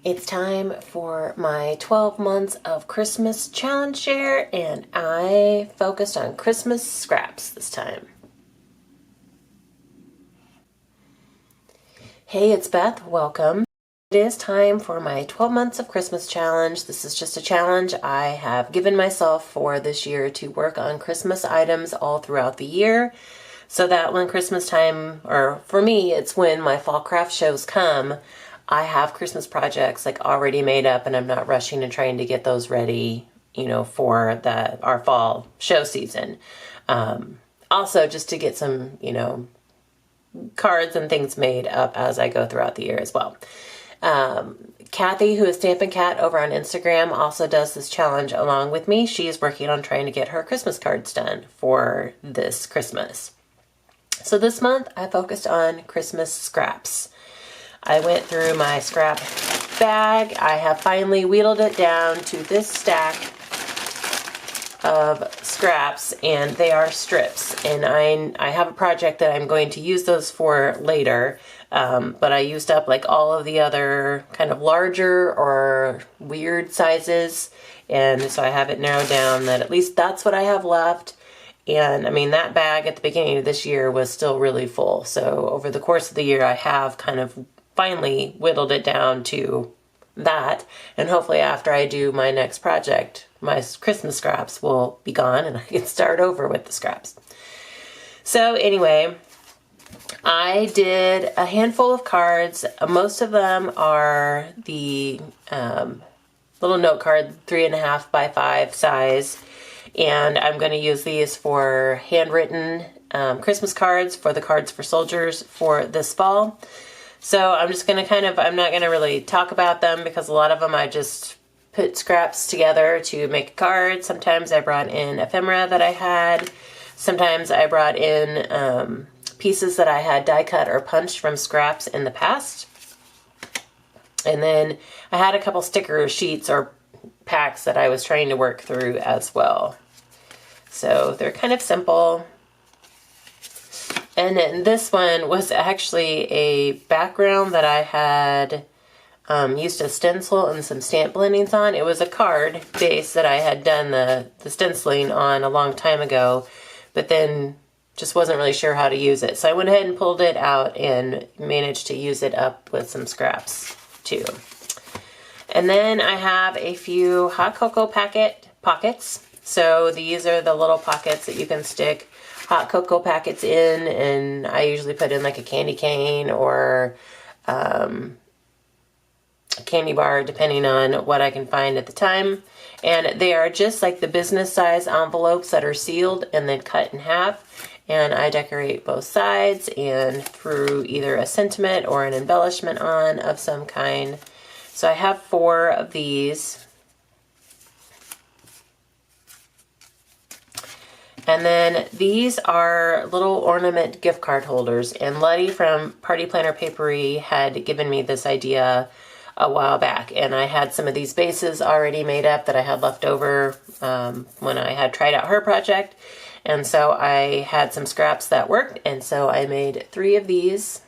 It's time for my 12 months of Christmas challenge share, and I focused on Christmas scraps this time. Hey, it's Beth. Welcome. It is time for my 12 months of Christmas challenge. This is just a challenge I have given myself for this year to work on Christmas items all throughout the year, so that when Christmas time, or for me, it's when my fall craft shows come, I have Christmas projects like already made up and I'm not rushing and trying to get those ready, for our fall show season. Also just to get some, cards and things made up as I go throughout the year as well. Kathy, who is Stampin' Cat over on Instagram, also does this challenge along with me. She is working on trying to get her Christmas cards done for this Christmas. So this month I focused on Christmas scraps. I went through my scrap bag. I have finally wheedled it down to this stack of scraps, and they are strips. And I have a project that I'm going to use those for later, but I used up like all of the other kind of larger or weird sizes, and so I have it narrowed down that at least that's what I have left. And I mean, that bag at the beginning of this year was still really full. So over the course of the year, I have kind of finally whittled it down to that. And hopefully after I do my next project, my Christmas scraps will be gone and I can start over with the scraps. So anyway, I did a handful of cards. Most of them are the little note card, 3.5 by 5 size. And I'm going to use these for handwritten Christmas cards for the Cards for Soldiers for this fall. So I'm just going to I'm not going to really talk about them because a lot of them I just put scraps together to make a card. Sometimes I brought in ephemera that I had. Sometimes I brought in pieces that I had die cut or punched from scraps in the past. And then I had a couple sticker sheets or packs that I was trying to work through as well. So they're kind of simple. And then this one was actually a background that I had used a stencil and some stamp blendings on. It was a card base that I had done the stenciling on a long time ago, but then just wasn't really sure how to use it. So I went ahead and pulled it out and managed to use it up with some scraps too. And then I have a few hot cocoa pockets. So these are the little pockets that you can stick hot cocoa packets in, and I usually put in like a candy cane or a candy bar depending on what I can find at the time. And they are just like the business size envelopes that are sealed and then cut in half. And I decorate both sides and threw either a sentiment or an embellishment on of some kind. So I have 4 of these. And then these are little ornament gift card holders. And Letty from Party Planner Papery had given me this idea a while back. And I had some of these bases already made up that I had left over when I had tried out her project. And so I had some scraps that worked. And so I made 3 of these.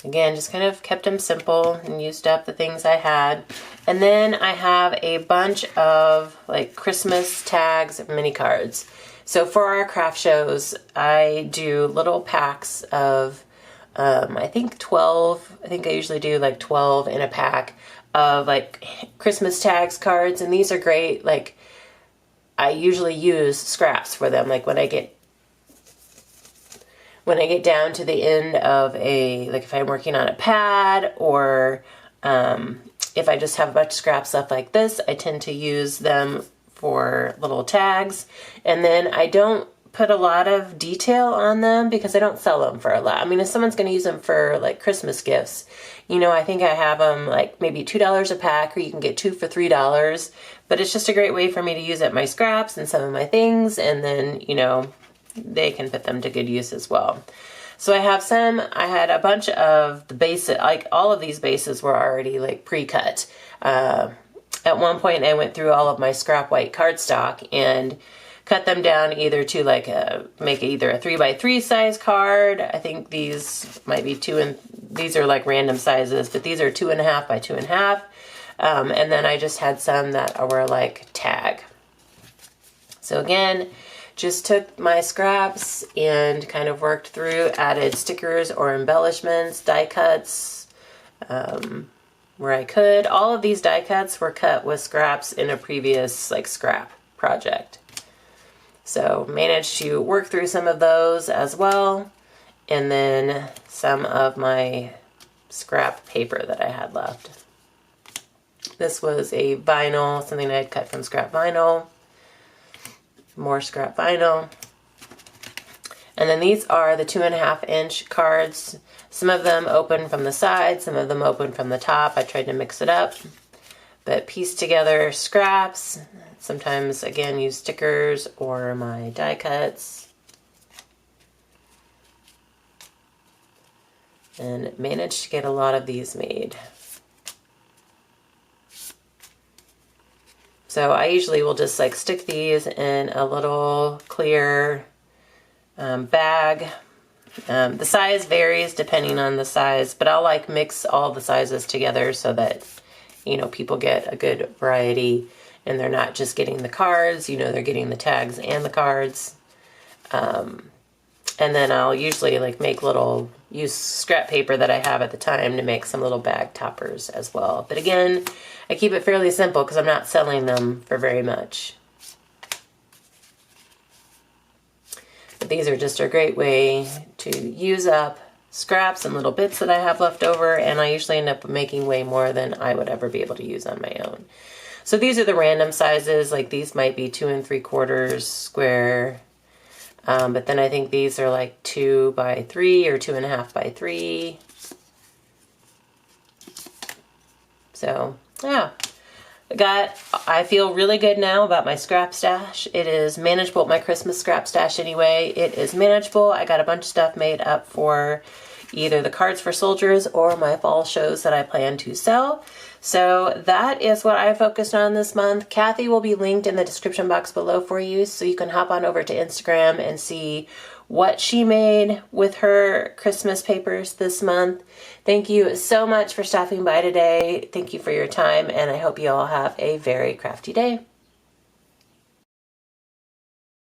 Again, just kind of kept them simple and used up the things I had. And then I have a bunch of like Christmas tags, mini cards. So for our craft shows, I do little packs of, I think 12. I think I usually do like 12 in a pack of like Christmas tags cards. And these are great. Like I usually use scraps for them. Like when I get down to the end of like if I'm working on a pad or if I just have a bunch of scraps left like this, I tend to use them for little tags. And then I don't put a lot of detail on them because I don't sell them for a lot. I mean, if someone's going to use them for like Christmas gifts, I think I have them like maybe $2 a pack, or you can get 2 for $3. But it's just a great way for me to use up my scraps and some of my things, and then, they can put them to good use as well. So I had a bunch of the bases, like all of these bases were already like pre-cut. At one point I went through all of my scrap white cardstock and cut them down either to like make either a 3x3 size card. I think these might be these are like random sizes, but these are 2.5 by 2.5. And then I just had some that were like tag. So again, just took my scraps and kind of worked through, added stickers or embellishments, die cuts, where I could. All of these die cuts were cut with scraps in a previous like scrap project. So managed to work through some of those as well. And then some of my scrap paper that I had left. This was a vinyl, something I had cut from scrap vinyl. More scrap vinyl. And then these are the 2.5-inch cards. Some of them open from the side, some of them open from the top. I tried to mix it up, but piece together scraps. Sometimes, again, use stickers or my die cuts. And managed to get a lot of these made. So I usually will just like stick these in a little clear bag. The size varies depending on the size, but I'll like mix all the sizes together so that, you know, people get a good variety and they're not just getting the cards, you know, they're getting the tags and the cards. And then I'll usually like use scrap paper that I have at the time to make some little bag toppers as well. But again, I keep it fairly simple because I'm not selling them for very much. But these are just a great way to use up scraps and little bits that I have left over, and I usually end up making way more than I would ever be able to use on my own. So these are the random sizes, like these might be 2 3/4 square. But then I think these are like 2 by 3 or 2.5 by 3. So yeah, I feel really good now about my scrap stash. It is manageable. My Christmas scrap stash anyway, it is manageable. I got a bunch of stuff made up for either the cards for soldiers or my fall shows that I plan to sell. So that is what I focused on this month. Kathy will be linked in the description box below for you, so you can hop on over to Instagram and see what she made with her Christmas papers this month. Thank you so much for stopping by today. Thank you for your time, and I hope you all have a very crafty day.